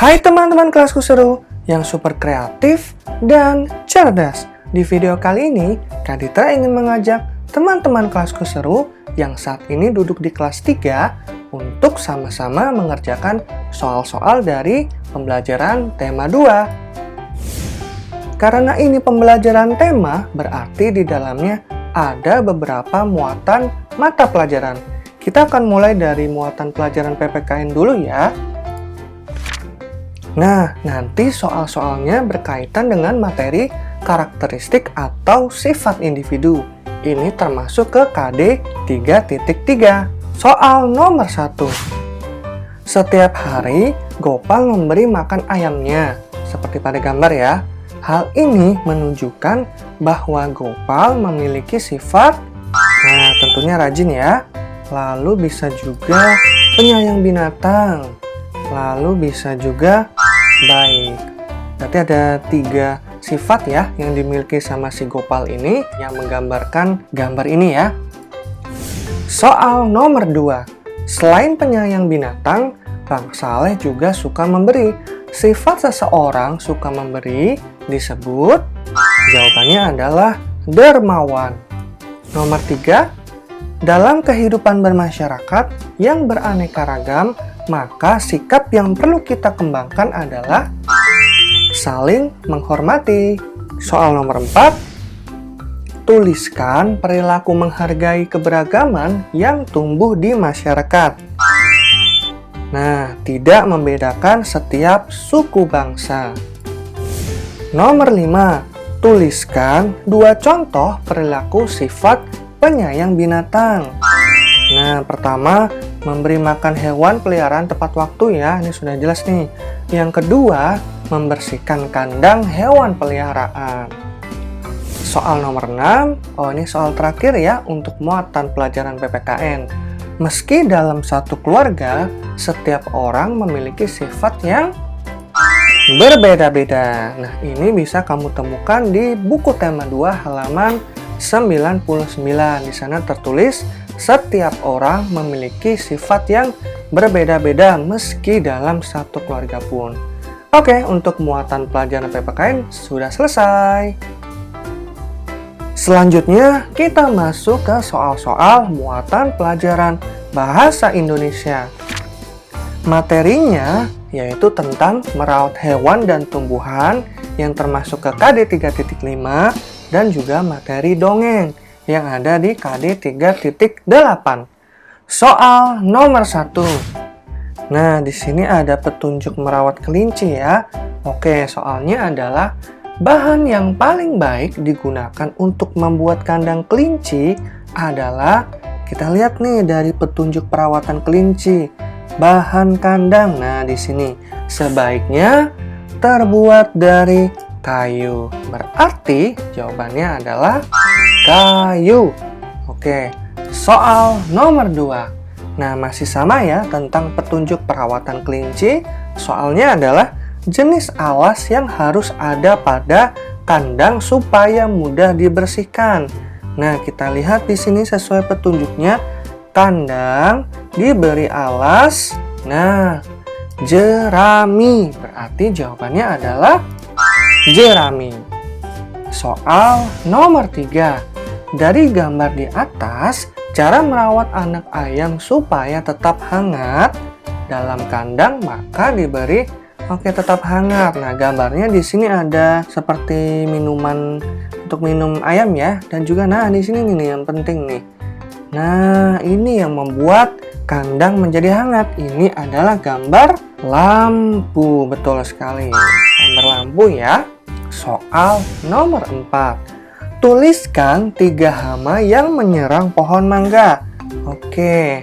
Hai teman-teman kelasku seru yang super kreatif dan cerdas. Di video kali ini, Kak Dita ingin mengajak teman-teman kelasku seru yang saat ini duduk di kelas 3 untuk sama-sama mengerjakan soal-soal dari pembelajaran tema 2. Karena ini pembelajaran tema, berarti di dalamnya ada beberapa muatan mata pelajaran. Kita akan mulai dari muatan pelajaran PPKN dulu ya. Nah, nanti soal-soalnya berkaitan dengan materi karakteristik atau sifat individu. Ini termasuk ke KD 3.3. Soal nomor 1. Setiap hari, Gopal memberi makan ayamnya. Seperti pada gambar ya. Hal ini menunjukkan bahwa Gopal memiliki sifat, nah tentunya rajin ya. Lalu bisa juga penyayang binatang. Lalu bisa juga baik. Berarti ada 3 sifat ya yang dimiliki sama si Gopal ini yang menggambarkan gambar ini ya. Soal nomor 2. Selain penyayang binatang, Bang Saleh juga suka memberi. Sifat seseorang suka memberi disebut, jawabannya adalah dermawan. Nomor 3. Dalam kehidupan bermasyarakat yang beraneka ragam, maka sikap yang perlu kita kembangkan adalah saling menghormati. Soal nomor 4. Tuliskan perilaku menghargai keberagaman yang tumbuh di masyarakat. Nah, tidak membedakan setiap suku bangsa. Nomor 5. Tuliskan 2 contoh perilaku sifat penyayang binatang. Nah, pertama, memberi makan hewan peliharaan tepat waktu ya, ini sudah jelas nih. Yang kedua, membersihkan kandang hewan peliharaan. Soal nomor 6, ini soal terakhir ya untuk muatan pelajaran PPKN. Meski dalam satu keluarga, setiap orang memiliki sifat yang berbeda-beda. Nah, ini bisa kamu temukan di buku tema 2 halaman 99. Di sana tertulis setiap orang memiliki sifat yang berbeda-beda meski dalam satu keluarga pun. Oke, untuk muatan pelajaran PPKN sudah selesai. Selanjutnya, kita masuk ke soal-soal muatan pelajaran bahasa Indonesia. Materinya yaitu tentang merawat hewan dan tumbuhan yang termasuk ke KD 3.5 dan juga materi dongeng yang ada di KD 3.8. Soal nomor 1. Nah, di sini ada petunjuk merawat kelinci ya. Oke, soalnya adalah bahan yang paling baik digunakan untuk membuat kandang kelinci adalah, kita lihat nih dari petunjuk perawatan kelinci. Bahan kandang, nah di sini sebaiknya terbuat dari kayu. Berarti jawabannya adalah kayu. Oke, soal nomor 2. Nah, masih sama ya tentang petunjuk perawatan kelinci. Soalnya adalah jenis alas yang harus ada pada kandang supaya mudah dibersihkan. Nah, kita lihat di sini sesuai petunjuknya, kandang diberi alas, nah, jerami. Berarti jawabannya adalah jerami. Soal nomor 3. Dari gambar di atas, cara merawat anak ayam supaya tetap hangat dalam kandang maka diberi tetap hangat. Nah, gambarnya di sini ada seperti minuman untuk minum ayam ya, dan juga nah di sini nih yang penting nih. Nah, ini yang membuat kandang menjadi hangat. Ini adalah gambar lampu. Betul sekali. Gambar lampu ya. Soal nomor 4. Tuliskan 3 hama yang menyerang pohon mangga. Oke.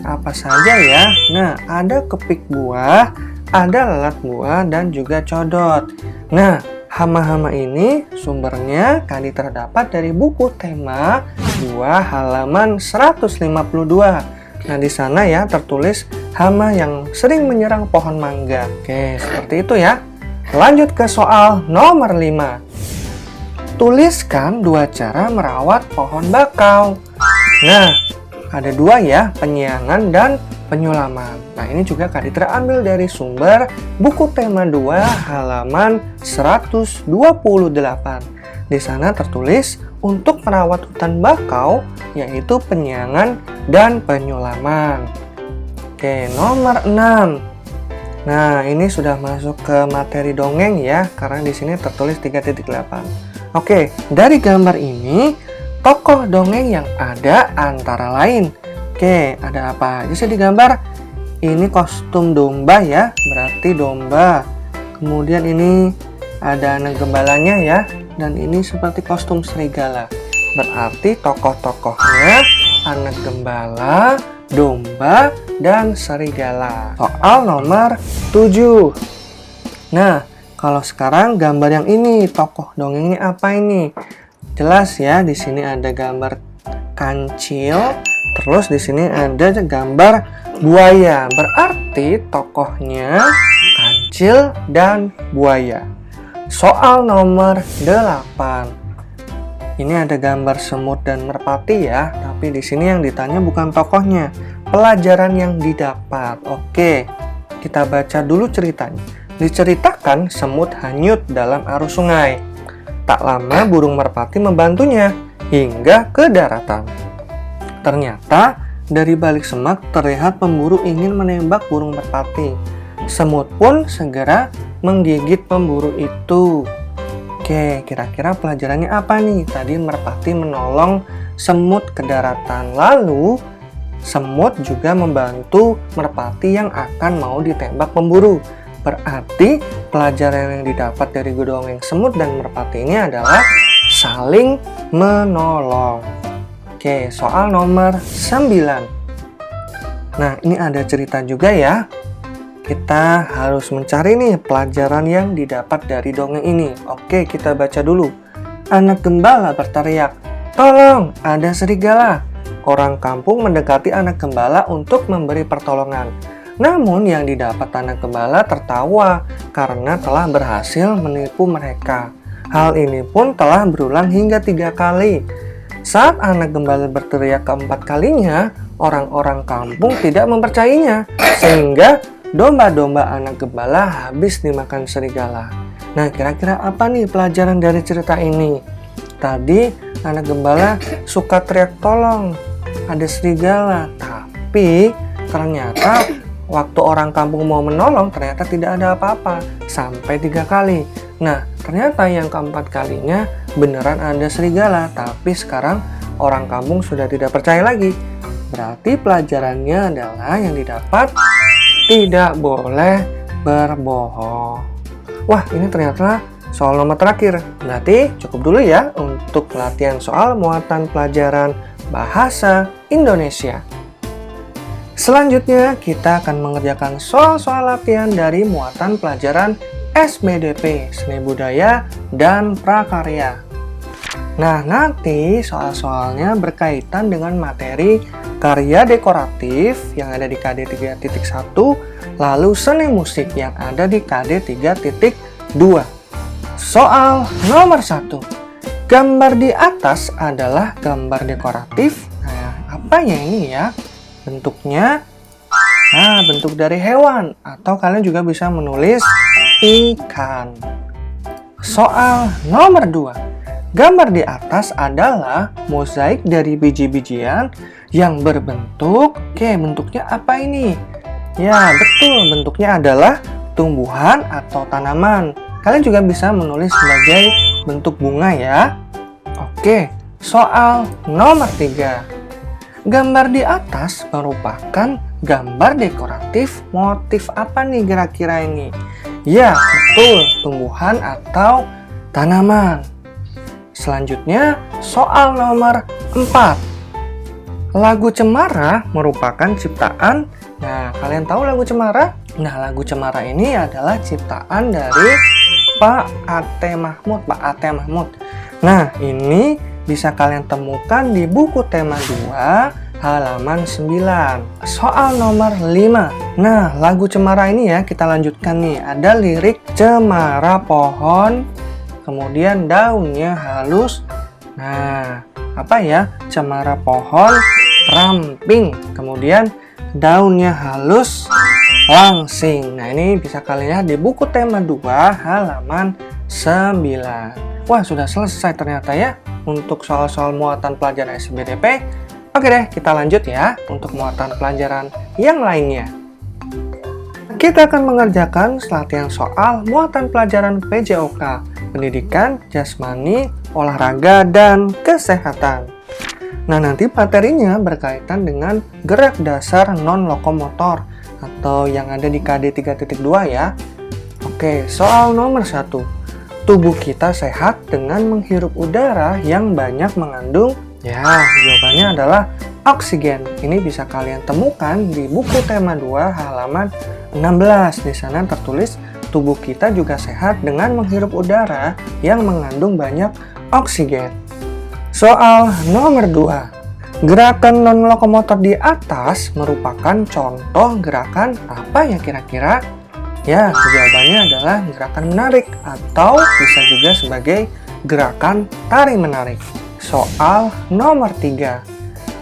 Apa saja ya? Nah, ada kepik buah, ada lalat buah, dan juga codot. Nah, hama-hama ini sumbernya terdapat dari buku tema 2 halaman 152. Nah, di sana ya tertulis hama yang sering menyerang pohon mangga. Oke, seperti itu ya. Lanjut ke soal nomor 5. Tuliskan 2 cara merawat pohon bakau. Nah, ada 2 ya, penyiangan dan penyulaman. Nah, ini juga Kak terambil dari sumber buku tema 2 halaman 128. Di sana tertulis untuk merawat hutan bakau yaitu penyiangan dan penyulaman. Oke, nomor 6. Nah, ini sudah masuk ke materi dongeng ya, karena di sini tertulis 3.8. Oke, dari gambar ini tokoh dongeng yang ada antara lain. Oke, ada apa aja sih di gambar? Ini kostum domba ya, berarti domba. Kemudian ini ada anak gembalanya ya, dan ini seperti kostum serigala. Berarti tokoh-tokohnya anak gembala, domba, dan serigala. Soal nomor 7. Nah, kalau sekarang gambar yang ini, tokoh dongengnya apa ini? Jelas ya, di sini ada gambar kancil, terus di sini ada gambar buaya. Berarti tokohnya kancil dan buaya. Soal nomor 8. Ini ada gambar semut dan merpati ya, tapi di sini yang ditanya bukan tokohnya, pelajaran yang didapat. Oke, kita baca dulu ceritanya. Diceritakan semut hanyut dalam arus sungai. Tak lama burung merpati membantunya hingga ke daratan. Ternyata dari balik semak terlihat pemburu ingin menembak burung merpati. Semut pun segera menggigit pemburu itu. Oke, kira-kira pelajarannya apa nih? Tadi merpati menolong semut ke daratan. Lalu semut juga membantu merpati yang akan mau ditembak pemburu. Berarti pelajaran yang didapat dari dongeng semut dan merpati ini adalah saling menolong. Oke, soal nomor 9. Nah, ini ada cerita juga ya. Kita harus mencari nih pelajaran yang didapat dari dongeng ini. Oke, kita baca dulu. Anak gembala berteriak, "Tolong, ada serigala!" Orang kampung mendekati anak gembala untuk memberi pertolongan. Namun yang didapat anak gembala tertawa karena telah berhasil menipu mereka. Hal ini pun telah berulang hingga 3 kali. Saat anak gembala berteriak keempat kalinya, orang-orang kampung tidak mempercayainya, sehingga domba-domba anak gembala habis dimakan serigala. Nah, kira-kira apa nih pelajaran dari cerita ini? Tadi anak gembala suka teriak tolong, ada serigala. Tapi ternyata waktu orang kampung mau menolong ternyata tidak ada apa-apa. Sampai 3 kali. Nah, ternyata yang keempat kalinya beneran ada serigala. Tapi sekarang orang kampung sudah tidak percaya lagi. Berarti pelajarannya adalah yang didapat tidak boleh berbohong. Wah, ini ternyata soal nomor terakhir. Berarti cukup dulu ya untuk latihan soal muatan pelajaran bahasa Indonesia. Selanjutnya kita akan mengerjakan soal-soal latihan dari muatan pelajaran SBDP, Seni Budaya dan Prakarya. Nah, nanti soal-soalnya berkaitan dengan materi karya dekoratif yang ada di KD 3.1, lalu seni musik yang ada di KD 3.2. Soal nomor 1. Gambar di atas adalah gambar dekoratif. Nah, apa ya ini ya? Bentuknya, nah bentuk dari hewan. Atau kalian juga bisa menulis ikan. Soal nomor 2. Gambar di atas adalah mozaik dari biji-bijian yang berbentuk, bentuknya apa ini? Ya, betul, bentuknya adalah tumbuhan atau tanaman. Kalian juga bisa menulis sebagai bentuk bunga ya. Oke, soal nomor 3. Gambar di atas merupakan gambar dekoratif motif apa nih kira-kira ini? Ya, betul, tumbuhan atau tanaman. Selanjutnya, soal nomor 4. Lagu Cemara merupakan ciptaan. Nah, kalian tahu lagu Cemara? Nah, lagu Cemara ini adalah ciptaan dari Pak Ate Mahmud. Nah, ini bisa kalian temukan di buku tema 2 halaman 9. Soal nomor 5. Nah, lagu Cemara ini ya kita lanjutkan nih. Ada lirik cemara pohon, kemudian daunnya halus. Nah, apa ya? Cemara pohon ramping. Kemudian daunnya halus, langsing. Nah, ini bisa kalian lihat di buku tema 2 halaman 9. Wah, sudah selesai ternyata ya untuk soal-soal muatan pelajaran SBDP. Oke deh, kita lanjut ya untuk muatan pelajaran yang lainnya. Kita akan mengerjakan latihan soal muatan pelajaran PJOK, pendidikan, jasmani, olahraga, dan kesehatan. Nah, nanti materinya berkaitan dengan gerak dasar non-lokomotor atau yang ada di KD 3.2 ya. Oke, soal nomor 1. Tubuh kita sehat dengan menghirup udara yang banyak mengandung. Ya, jawabannya adalah oksigen. Ini bisa kalian temukan di buku tema 2 halaman 16. Di sana tertulis tubuh kita juga sehat dengan menghirup udara yang mengandung banyak oksigen. Soal nomor 2. Gerakan non-lokomotor di atas merupakan contoh gerakan apa ya kira-kira? Ya, jawabannya adalah gerakan menarik atau bisa juga sebagai gerakan tarik-menarik. Soal nomor 3.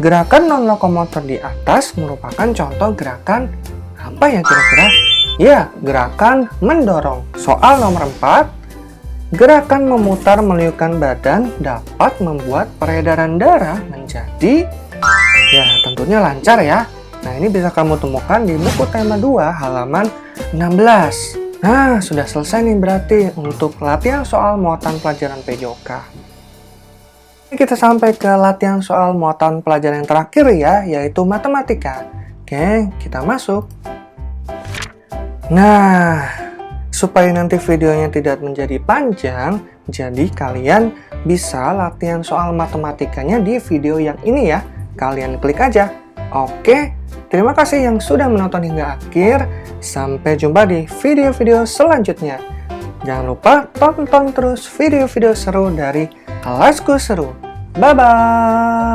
Gerakan non-lokomotor di atas merupakan contoh gerakan apa ya kira-kira? Ya, gerakan mendorong. Soal nomor 4. Gerakan memutar meliukkan badan dapat membuat peredaran darah menjadi, ya tentunya lancar ya. Nah, ini bisa kamu temukan di buku tema 2 halaman 16. Nah, sudah selesai nih berarti untuk latihan soal muatan pelajaran PJOK. Kita sampai ke latihan soal muatan pelajaran yang terakhir ya, yaitu matematika. Oke, kita masuk. Nah, supaya nanti videonya tidak menjadi panjang, jadi kalian bisa latihan soal matematikanya di video yang ini ya. Kalian klik aja. Oke, terima kasih yang sudah menonton hingga akhir. Sampai jumpa di video-video selanjutnya. Jangan lupa tonton terus video-video seru dari Kelasku Seru. Bye-bye.